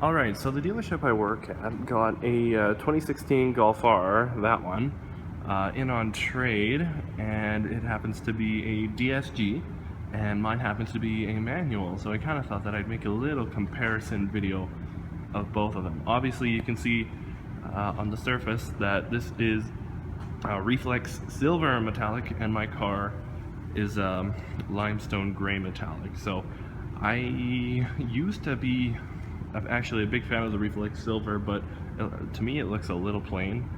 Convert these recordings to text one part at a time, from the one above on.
Alright, so the dealership I work at got a 2016 Golf R, that one, in on trade, and it happens to be a DSG, and mine happens to be a manual, so I kind of thought that I'd make a little comparison video of both of them. Obviously, you can see on the surface that this is reflex silver metallic, and my car is limestone gray metallic. So I used to be actually a big fan of the reflex silver, but to me it looks a little plain.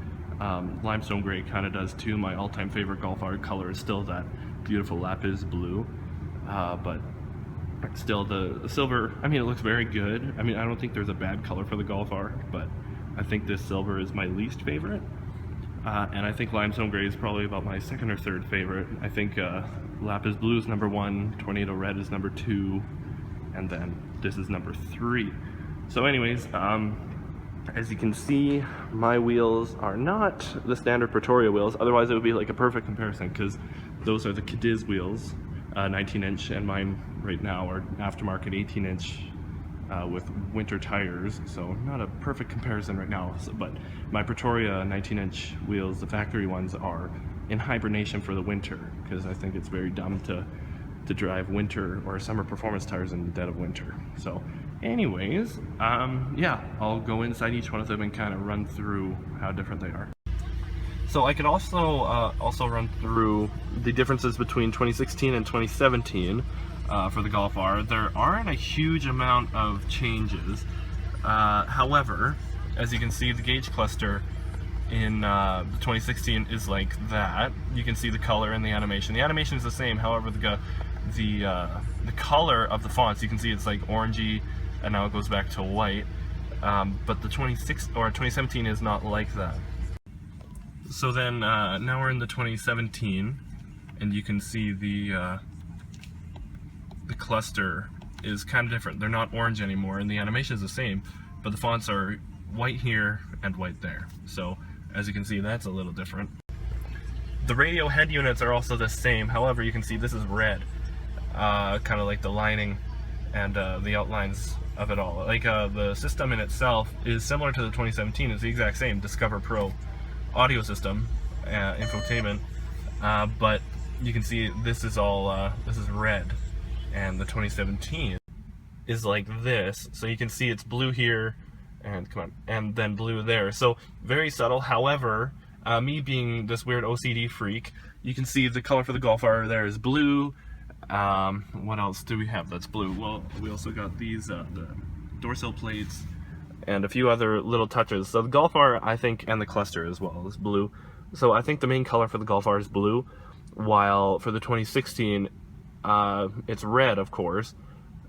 Limestone gray kind of does too. My all-time favorite Golf R color is still that beautiful lapis blue, but still the silver, I mean, it looks very good. I mean, I don't think there's a bad color for the Golf R, but I think this silver is my least favorite. And I think limestone gray is probably about my second or third favorite. I think lapis blue is number 1, tornado red is number 2, and then this is number 3. So anyways, as you can see, my wheels are not the standard Pretoria wheels, otherwise it would be like a perfect comparison, because those are the Cadiz wheels, 19-inch, and mine right now are aftermarket 18-inch with winter tires, so not a perfect comparison right now. But my Pretoria 19-inch wheels, the factory ones, are in hibernation for the winter, because I think it's very dumb to drive winter or summer performance tires in the dead of winter. So anyways, yeah, I'll go inside each one of them and kind of run through how different they are. So I could also run through the differences between 2016 and 2017 for the Golf R. There aren't a huge amount of changes. However, as you can see, the gauge cluster in the 2016 is like that. You can see the color and the animation. The animation is the same, however, the color of the fonts, you can see it's like orangey, and now it goes back to white. But the 2017 is not like that. So then now we're in the 2017, and you can see the cluster is kind of different. They're not orange anymore, and the animation is the same, but the fonts are white here and white there. So as you can see, that's a little different. The radio head units are also the same, however, you can see this is red, kind of like the lining and the outlines of it all. Like the system in itself is similar to the 2017. It's the exact same Discover Pro audio system, infotainment, but you can see this is all this is red, and the 2017 is like this. So you can see it's blue here, and come on, and then blue there. So very subtle. However, me being this weird OCD freak, you can see the color for the Golf R there is blue. What else do we have that's blue? Well, we also got these the dorsal plates and a few other little touches. So the Golf R, I think, and the cluster as well, is blue. So I think the main color for the Golf R is blue, while for the 2016 it's red, of course,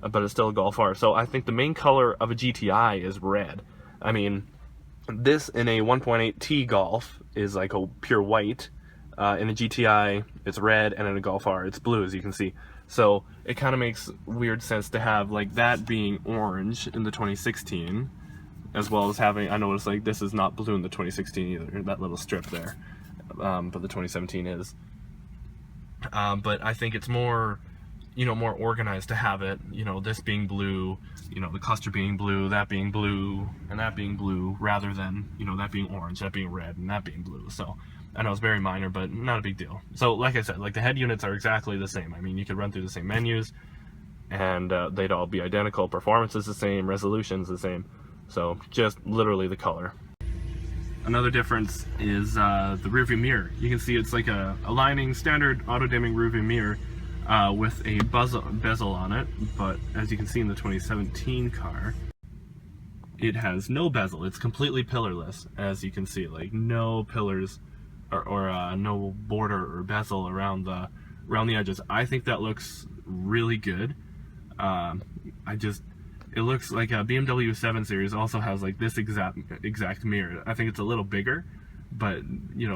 but it's still a Golf R. So I think the main color of a GTI is red. I mean, this in a 1.8T Golf is like a pure white. In a GTI, it's red, and in a Golf R, it's blue, as you can see. So it kind of makes weird sense to have like that being orange in the 2016, as well as having, I noticed like this is not blue in the 2016 either, that little strip there, but the 2017 is. But I think it's more, more organized to have it, this being blue, the cluster being blue, that being blue, and that being blue, rather than, that being orange, that being red, and that being blue. So I know it's very minor, but not a big deal. So like I said, like the head units are exactly the same. I mean, you could run through the same menus, and they'd all be identical. Performance is the same, resolution's the same. So just literally the color. Another difference is the rearview mirror. You can see it's like a aligning standard auto-dimming rearview mirror with a bezel on it, but as you can see in the 2017 car, it has no bezel. It's completely pillarless, as you can see, like no pillars or no border or bezel around the edges. I think that looks really good. It looks like a BMW 7 Series also has like this exact mirror. I think it's a little bigger, but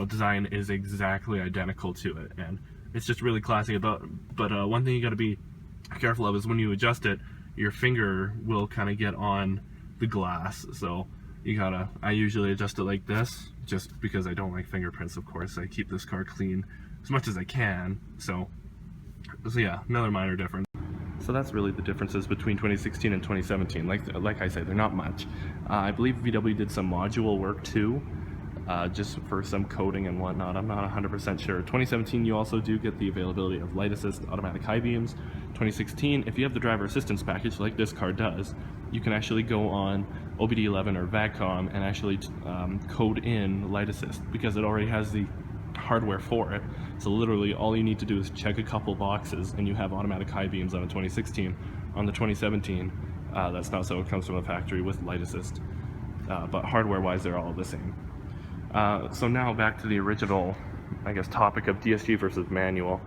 design is exactly identical to it, and it's just really classy. But one thing you got to be careful of is when you adjust it, your finger will kind of get on the glass. So I usually adjust it like this, just because I don't like fingerprints, of course. I keep this car clean as much as I can. So yeah, another minor difference. So that's really the differences between 2016 and 2017. Like I say, they're not much. I believe VW did some module work too, just for some coding and whatnot. I'm not 100% sure. 2017, you also do get the availability of light assist automatic high beams. 2016, if you have the driver assistance package like this car does, you can actually go on OBD11 or VACCOM and actually code in light assist because it already has the hardware for it. So literally all you need to do is check a couple boxes and you have automatic high beams on a 2016. On the 2017, that's not so. It comes from the factory with light assist, but hardware wise they're all the same. So now back to the original, I guess, topic of DSG versus manual.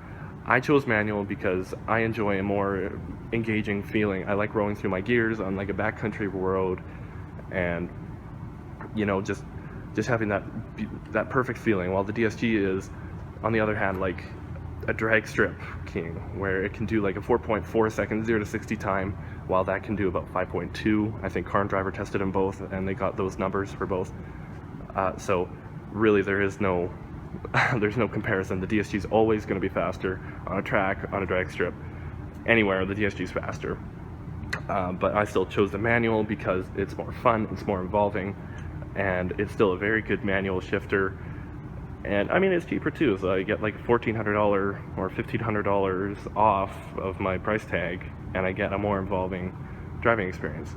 I chose manual because I enjoy a more engaging feeling. I like rolling through my gears on like a backcountry road, and you know, just having that perfect feeling. While the DSG is, on the other hand, like a drag strip king, where it can do like a 4.4 second 0 to 60 time, while that can do about 5.2. I think Car and Driver tested them both, and they got those numbers for both. So really, there is no there's no comparison. The DSG is always going to be faster on a track, on a drag strip, anywhere. The DSG is faster. But I still chose the manual because it's more fun, it's more involving, and it's still a very good manual shifter. And I mean, it's cheaper too, so I get like $1,400 or $1,500 off of my price tag, and I get a more involving driving experience.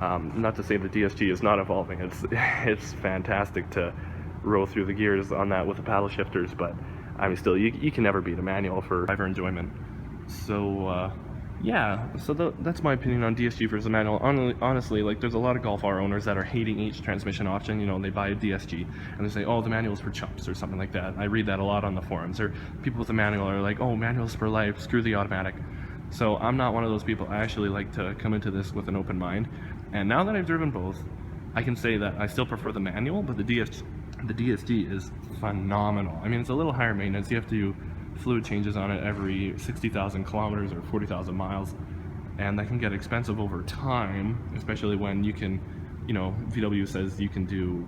Not to say the DSG is not evolving. It's fantastic to roll through the gears on that with the paddle shifters, but I mean, still, you can never beat a manual for driver enjoyment. So yeah, so that's my opinion on DSG versus manual. Honestly, like, there's a lot of Golf R owners that are hating each transmission option. You know, they buy a DSG and they say, oh, the manual's for chumps or something like that. I read that a lot on the forums. Or people with the manual are like, oh, manual's for life, screw the automatic. So I'm not one of those people. I actually like to come into this with an open mind. And now that I've driven both, I can say that I still prefer the manual, but the DSG is phenomenal. I mean, it's a little higher maintenance. You have to do fluid changes on it every 60,000 kilometers or 40,000 miles, and that can get expensive over time, especially when you can, you know, VW says you can do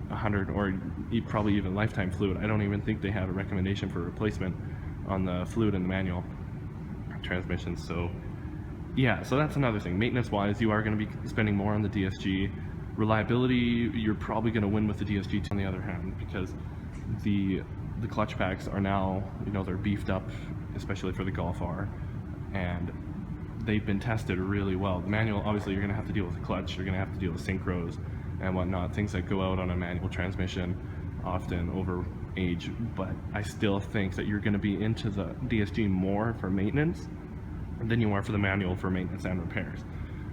100 or probably even lifetime fluid. I don't even think they have a recommendation for replacement on the fluid in the manual transmission. So yeah, so that's another thing. Maintenance wise, you are going to be spending more on the DSG. Reliability, you're probably going to win with the DSG on the other hand, because the clutch packs are now, you know, they're beefed up, especially for the Golf R, and they've been tested really well. The manual, obviously, you're going to have to deal with the clutch, you're going to have to deal with synchros and whatnot, things that go out on a manual transmission often over age, but I still think that you're going to be into the DSG more for maintenance than you are for the manual for maintenance and repairs.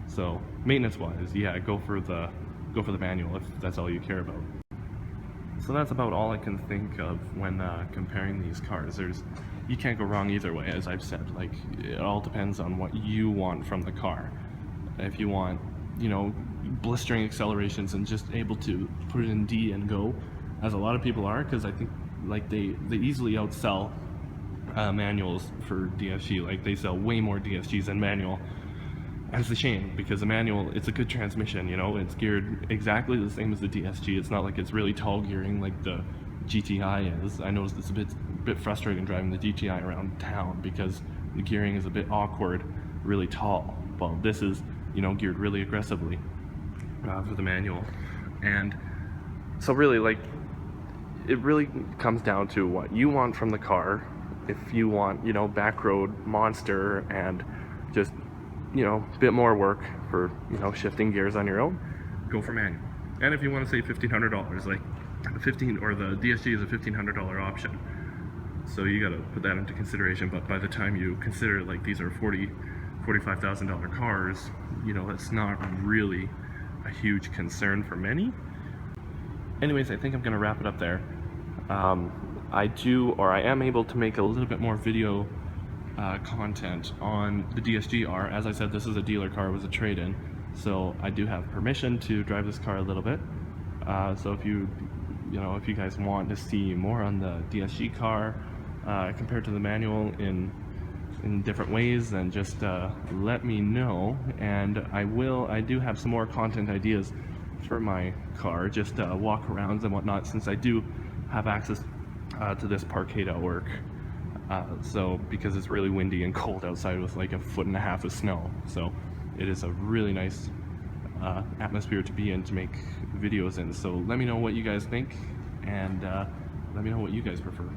So maintenance wise, yeah, go for the manual if that's all you care about. So that's about all I can think of when comparing these cars. You can't go wrong either way, as I've said. Like, it all depends on what you want from the car. If you want, you know, blistering accelerations and just able to put it in D and go, as a lot of people are, because I think like they easily outsell manuals for DSG. Like, they sell way more DSGs than manual. And it's a shame, because the manual, it's a good transmission, you know, it's geared exactly the same as the DSG. It's not like it's really tall gearing like the GTI is. I noticed it's a bit frustrating driving the GTI around town because the gearing is a bit awkward, really tall. Well, this is, you know, geared really aggressively for the manual. And so really, like, it really comes down to what you want from the car. If you want, you know, back road monster and just, you know, a bit more work for, you know, shifting gears on your own, go for manual. And if you want to save $1,500, like the DSG is a $1,500 option, so you got to put that into consideration. But by the time you consider, like, these are $45,000 cars, you know, that's not really a huge concern for many. Anyways, I think I'm gonna wrap it up there. I am able to make a little bit more video content on the DSG R. As I said, this is a dealer car, it was a trade-in, so I do have permission to drive this car a little bit. So if you guys want to see more on the DSG car compared to the manual in different ways, then just let me know, and I do have some more content ideas for my car, just walk arounds and whatnot, since I do have access to this parkade at work. So because it's really windy and cold outside with like 1.5 feet of snow, so it is a really nice atmosphere to be in to make videos in. So let me know what you guys think, and let me know what you guys prefer.